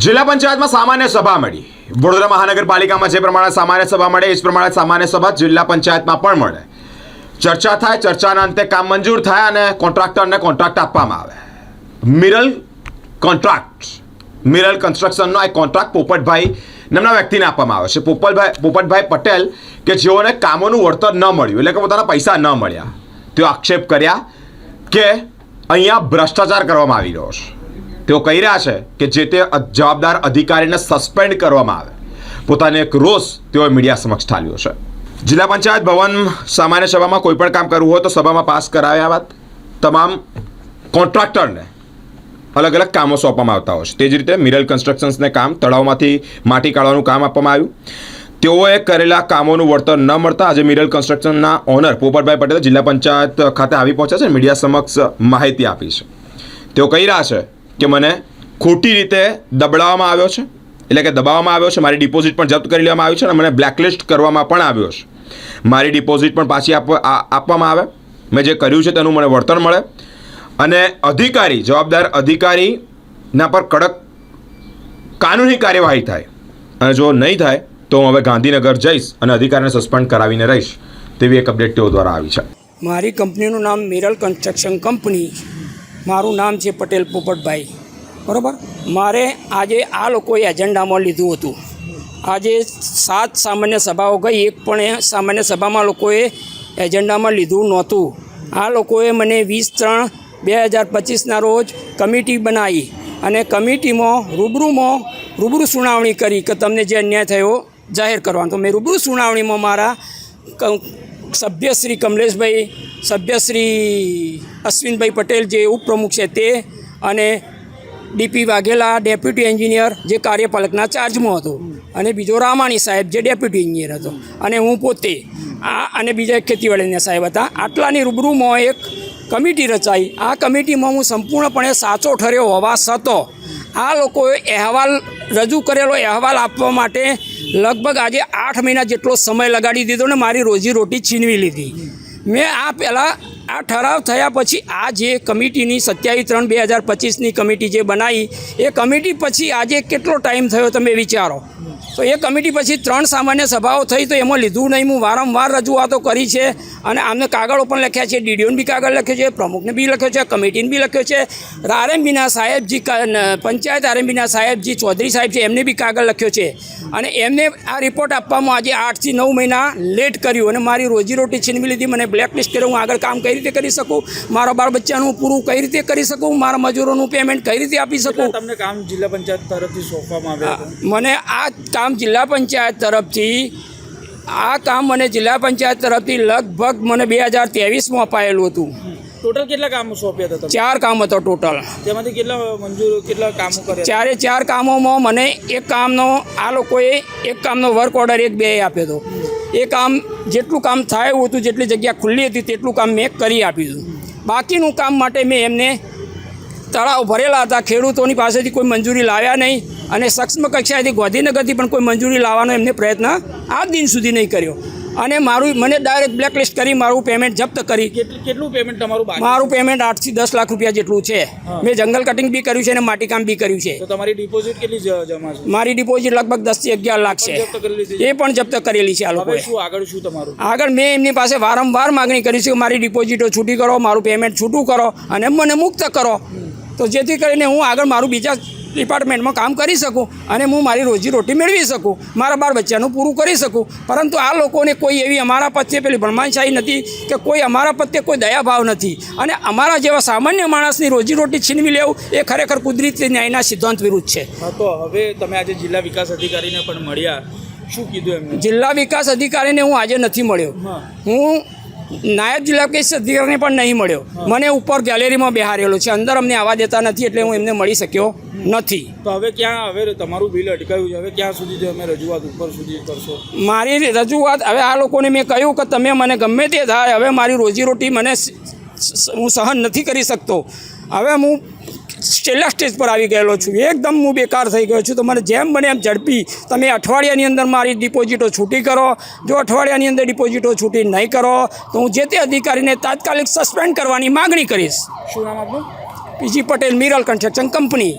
જિલ્લા પંચાયતમાં સામાન્ય સભા મળી। વડોદરા મહાનગરપાલિકામાં જે પ્રમાણે સામાન્ય સભા મળે એ જ પ્રમાણે સામાન્ય સભા જિલ્લા પંચાયતમાં પણ મળે। ચર્ચા થાય, ચર્ચાના અંતે કામ મંજૂર થાય અને કોન્ટ્રાક્ટરને કોન્ટ્રાક્ટ આપવામાં આવે। મિરલ કન્સ્ટ્રક્શનનો આ કોન્ટ્રાક્ટ પોપટભાઈ નામના વ્યક્તિને આપવામાં આવે છે। પોપટભાઈ પટેલ કે જેઓને કામોનું વળતર ન મળ્યું, એટલે કે પોતાના પૈસા ન મળ્યા, તેઓ આક્ષેપ કર્યા કે અહીંયા ભ્રષ્ટાચાર કરવામાં આવી રહ્યો છે। તેઓ કહી રહ્યા છે કે જે તે જવાબદાર અધિકારીને સસ્પેન્ડ કરવામાં આવે। પોતાનો એક રોષ તેઓએ મીડિયા સમક્ષ ઠાલ્યો છે। જિલ્લા પંચાયત ભવન સામાન્ય સભામાં કોઈ પણ કામ કરવું હોય તો સભામાં પાસ કરાવ્યા બાદ તમામ કોન્ટ્રાક્ટરને અલગ અલગ કામો સોંપવામાં આવતા હોય છે। તે જ રીતે મિરલ કન્સ્ટ્રક્શન્સને કામ તળાવમાંથી માટી કાઢવાનું કામ આપવામાં આવ્યું। તેઓએ કરેલા કામોનું વળતર ન મળતા આજે મિરલ કન્સ્ટ્રક્શનના ઓનર પોપટભાઈ પટેલ જિલ્લા પંચાયત ખાતે આવી પહોંચ્યા છે, મીડિયા સમક્ષ માહિતી આપી છે। તેઓ કહી રહ્યા છે કે મને ખોટી રીતે દબાવવામાં આવ્યો છે, એટલે કે દબાવવામાં આવ્યો છે। મારી ડિપોઝિટ પણ જપ્ત કરી લેવામાં આવી છે અને મને બ્લેકલિસ્ટ કરવામાં પણ આવ્યો છે। મારી ડિપોઝિટ પણ પાછી આપવામાં આવે, મેં જે કર્યું છે તેનું મને વળતર મળે અને અધિકારી, જવાબદાર અધિકારીના પર કડક કાનૂની કાર્યવાહી થાય અને જો નહીં થાય તો હું હવે ગાંધીનગર જઈશ અને અધિકારીને સસ્પેન્ડ કરાવીને રહીશ, તેવી એક અપડેટ તેઓ દ્વારા આવી છે। મારી કંપનીનું નામ મિરલ કન્સ્ટ્રક્શન કંપની, મારું નામ છે પટેલ પોપટભાઈ, બરાબર। મારે આજે આ લોકોએ એજન્ડામાં લીધું હતું। આજે 7 સામાન્ય સભાઓ ગઈ, એક પણ સામાન્ય સભામાં લોકોએ એજન્ડામાં લીધું નહોતું। આ લોકોએ મને 20/3/2025ના રોજ કમિટી બનાવી અને કમિટીમાં રૂબરૂ સુનાવણી કરી કે તમને જે અન્યાય થયો જાહેર કરવાનો। તો મેં રૂબરૂ સુનાવણીમાં મારા સભ્ય શ્રી કમલેશભાઈ, સભ્ય શ્રી અશ્વિનભાઈ પટેલ જે ઉપપ્રમુખ છે તે, અને ડીપી વાઘેલા ડેપ્યુટી એન્જિનિયર જે કાર્યપાલકના ચાર્જમાં હતો, અને બીજો રામાણી સાહેબ જે ડેપ્યુટી એન્જિનિયર હતો, અને હું પોતે અને બીજા એક ખેતીવાડીના સાહેબ હતા। આટલાની રૂબરૂમાં એક કમિટી રચાઈ। આ કમિટીમાં હું સંપૂર્ણપણે સાચો ઠર્યો હોવા છતાં આ લોકોએ અહેવાલ રજૂ કરેલો અહેવાલ આપવા માટે લગભગ આજે 8 મહિના જેટલો સમય લગાડી દીધો ને મારી રોજીરોટી છીનવી લીધી। મેં આ પહેલાં આ ઠરાવ થયા પછી આ જે કમિટીની 27/3/2025ની કમિટી જે બનાવી એ કમિટી પછી આજે કેટલો ટાઈમ થયો તમે વિચારો। તો એ કમિટી પછી 3 સામાન્ય સભાઓ થઈ તો એમાં લીધું નહીં। હું વારંવાર રજૂઆતો કરી છે અને આમને કાગળો પણ લખ્યા છે, ડીડીઓને બી કાગળ લખ્યો છે, પ્રમુખને બી લખ્યો છે, કમિટીને બી લખ્યો છે, આરએમબીના સાહેબજી, પંચાયત આરએમબીના સાહેબજી ચૌધરી સાહેબ છે એમને બી કાગળ લખ્યો છે, અને એમને આ રિપોર્ટ આપવામાં આજે 8 થી 9 મહિના લેટ કર્યું અને મારી રોજીરોટી છીનવી લીધી। મને બ્લેકલિસ્ટ કર્યો। હું આગળ કામ કઈ રીતે કરી શકું, મારા બાળ બચ્ચાનું પૂરું કઈ રીતે કરી શકું, મારા મજૂરોનું પેમેન્ટ કઈ રીતે આપી શકું। તમને કામ જિલ્લા પંચાયત તરફથી સોંપવામાં આવ્યું? મને આ કામ જિલ્લા પંચાયત તરફથી લગભગ મને 2023માં અપાયેલું હતું। ટોટલ કેટલા કામો સોંપ્યા હતા? 4 કામ હતો ટોટલ। તેમાંથી કેટલા કામો કર્યા? 4 કામોમાં મને એક કામનો આ લોકોએ એક કામનો વર્ક ઓર્ડર 1-2 આપ્યો હતો। એ કામ જેટલું કામ થાય એવું હતું, જેટલી જગ્યા ખુલ્લી હતી તેટલું કામ મેં કરી આપ્યું હતું। બાકીનું કામ માટે મેં એમને તળાવ ભરેલા હતા, ખેડૂતોની પાસેથી કોઈ મંજૂરી લાવ્યા નહીં અને સક્ષમ કક્ષાએથી ગાંધીનગરથી પણ કોઈ મંજૂરી લાવવાનો એમને પ્રયત્ન આજ દિન સુધી નહીં કર્યો અને મને ડાયરેક્ટ બ્લેકલિસ્ટ કરી મારું પેમેન્ટ જપ્ત કરી। કેટલું પેમેન્ટ તમારું બાકી? મારું પેમેન્ટ 8 થી 10 લાખ રૂપિયા જેટલું છે। મેં જંગલ કટિંગ બી કર્યું છે અને માટીકામ બી કર્યું છે। તો તમારી ડિપોઝિટ કેટલી જમા છે? મારી ડિપોઝિટ લગભગ 10 થી 11 લાખ છે, એ પણ જપ્ત કરેલી છે આ લોકોએ। શું તમારું આગળ મેં એમની પાસે વારંવાર માગણી કરી છે કે મારી ડિપોઝિટો છૂટી કરો, મારું પેમેન્ટ છૂટું કરો અને મને મુક્ત કરો, તો જેથી કરીને હું આગળ મારું બીજા ડિપાર્ટમેન્ટમાં કામ કરી શકું અને હું મારી રોજીરોટી મેળવી શકું, મારા બાળ બચ્ચાનું પૂરું કરી શકું। પરંતુ આ લોકોને કોઈ એવી અમારા પ્રત્યે પેલી ભણમાનશાહી નથી કે કોઈ અમારા પ્રત્યે કોઈ દયાભાવ નથી, અને અમારા જેવા સામાન્ય માણસની રોજીરોટી છીનવી લેવું એ ખરેખર કુદરતી ન્યાયના સિદ્ધાંત વિરુદ્ધ છે। તો હવે તમે આજે જિલ્લા વિકાસ અધિકારીને પણ મળ્યા, શું કીધું એમને? જિલ્લા વિકાસ અધિકારીને હું આજે નથી મળ્યો, હું નાયબ જિલ્લા વિકાસ અધિકારીને પણ નહીં મળ્યો। મને ઉપર ગેલેરીમાં બેહારેલો છે, અંદર અમને આવવા દેતા નથી, એટલે હું એમને મળી શક્યો નથી। તો હવે તમારું બિલ અટકાયું છે, હવે ક્યાં સુધી તમે રજૂઆત ઉપર સુધી કરશો? મારી રજૂઆત હવે આ લોકોને મેં કહ્યું કે તમે મને ગમે તે થાય, હવે મારી રોજીરોટી હું સહન નથી કરી શકતો। હવે હું છેલ્લા સ્ટેજ પર આવી ગયેલો છું, એકદમ હું બેકાર થઈ ગયો છું। તો મને જેમ બને એમ ઝડપી તમે અઠવાડિયાની અંદર મારી ડિપોઝિટો છૂટી કરો। જો અઠવાડિયાની અંદર ડિપોઝિટો છૂટી નહીં કરો તો હું જે તે અધિકારીને તાત્કાલિક સસ્પેન્ડ કરવાની માગણી કરીશ। શું નામ આપનું? PG Patel, મિરલ construction company.